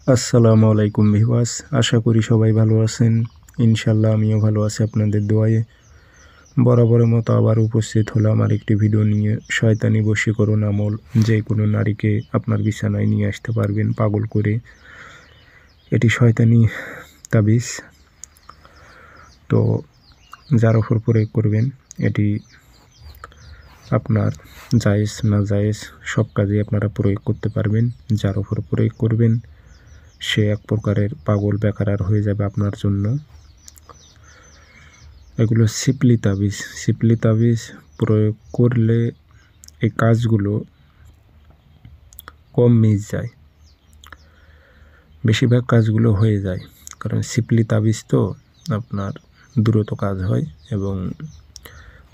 আসসালামু আলাইকুম ভিউয়ার্স, আশা করি সবাই ভালো আছেন। ইনশাল্লাহ আমিও ভালো আছি আপনাদের দোয়ায়। বরাবরের মতো আবার উপস্থিত হলাম আরেকটি ভিডিও নিয়ে। শয়তানি বশীকরণ আমল, যে কোনো নারীকে আপনার বিছানায় নিয়ে আসতে পারবেন পাগল করে। এটি শয়তানি তাবিজ। তো যার ওপর প্রয়োগ করবেন, এটি আপনার জায়েজ না জায়েজ সব কাজে আপনারা প্রয়োগ করতে পারবেন। যার ওপর প্রয়োগ করবেন সে এক প্রকারের পাগল বেকারার হয়ে যাবে আপনার জন্য। এগুলো সিপলি তাবিজ প্রয়োগ করলে এই কাজগুলো কম মিস যায়, বেশিরভাগ কাজগুলো হয়ে যায়। কারণ সিপলি তাবিজ তো আপনার দ্রুত কাজ হয় এবং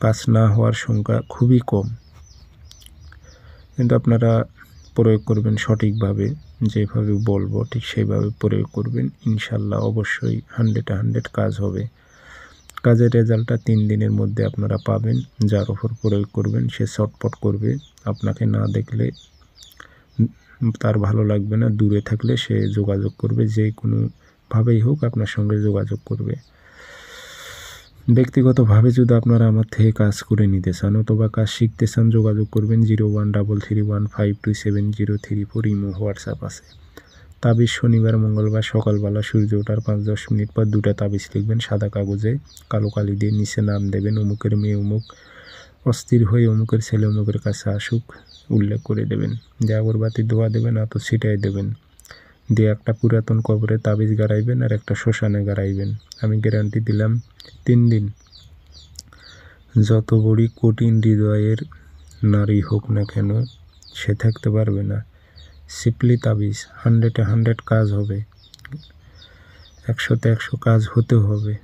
কাজ না হওয়ার সংখ্যা খুবই কম। কিন্তু আপনারা প্রয়োগ করবেন সঠিকভাবে, যেভাবে বলবো ঠিক সেইভাবে প্রয়োগ করবেন। ইনশাল্লাহ অবশ্যই 100 কাজ হবে। কাজের রেজাল্টটা 3 দিনের মধ্যে আপনারা পাবেন। যার ওপর প্রয়োগ করবেন সে ছটফট করবে, আপনাকে না দেখলে তার ভালো লাগবে না। দূরে থাকলে সে যোগাযোগ করবে, যে কোনোভাবেই হোক আপনার সঙ্গে যোগাযোগ করবে। ব্যক্তিগতভাবে যদি আপনারা আমার থেকে কাজ করে নিতে চান অথবা কাজ শিখতে চান, যোগাযোগ করবেন 0133152703 ইমো হোয়াটসঅ্যাপ আছে। তাবিজ শনিবার মঙ্গলবার সকালবেলা সূর্য ওঠার 5-10 মিনিট পর 2টা তাবিজ লিখবেন সাদা কাগজে, কালো কালি দিয়ে নিচে নাম দেবেন, অমুকের মেয়ে অমুক অস্থির হয়ে অমুকের ছেলে অমুকের কাছে আসুক উল্লেখ করে দেবেন। যে আগরবাতি ধোয়া দেবেন, আতো ছিটাই দেবেন, দিয়ে একটা পুরাতন কবরে তাবিজ গাড়াইবেন আর একটা শ্মশানে গাড়াইবেন। আমি গ্যারান্টি দিলাম 3 দিন যত বড়ই কঠিন হৃদয়ের নারী হোক না কেন সে থাকতে পারবে না। সিপলি তাবিজ 100-100 কাজ হবে, 100-100 কাজ হতে হবে।